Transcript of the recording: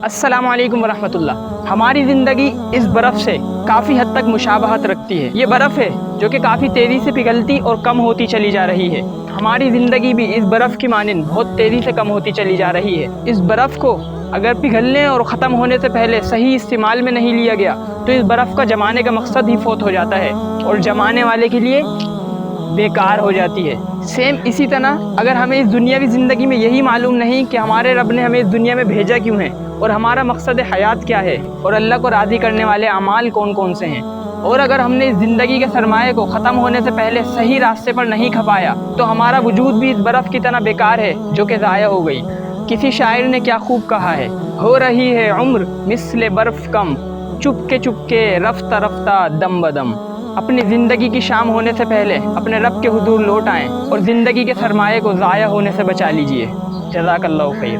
السلام علیکم ورحمۃ اللہ۔ ہماری زندگی اس برف سے کافی حد تک مشابہت رکھتی ہے۔ یہ برف ہے جو کہ کافی تیزی سے پگھلتی اور کم ہوتی چلی جا رہی ہے۔ ہماری زندگی بھی اس برف کی مانند بہت تیزی سے کم ہوتی چلی جا رہی ہے۔ اس برف کو اگر پگھلنے اور ختم ہونے سے پہلے صحیح استعمال میں نہیں لیا گیا تو اس برف کا جمانے کا مقصد ہی فوت ہو جاتا ہے اور جمانے والے کے لیے بیکار ہو جاتی ہے۔ سیم اسی طرح اگر ہمیں اس دنیاوی زندگی میں یہی معلوم نہیں کہ ہمارے رب نے ہمیں اس دنیا میں بھیجا کیوں ہے اور ہمارا مقصد حیات کیا ہے اور اللہ کو راضی کرنے والے اعمال کون کون سے ہیں، اور اگر ہم نے اس زندگی کے سرمایے کو ختم ہونے سے پہلے صحیح راستے پر نہیں کھپایا تو ہمارا وجود بھی اس برف کی طرح بیکار ہے جو کہ ضائع ہو گئی۔ کسی شاعر نے کیا خوب کہا ہے، ہو رہی ہے عمر مثل برف کم، چپ کے رفتہ رفتہ دم بدم۔ اپنی زندگی کی شام ہونے سے پہلے اپنے رب کے حضور لوٹ آئیں اور زندگی کے سرمایے کو ضائع ہونے سے بچا لیجئے۔ جزاک اللہ خیر۔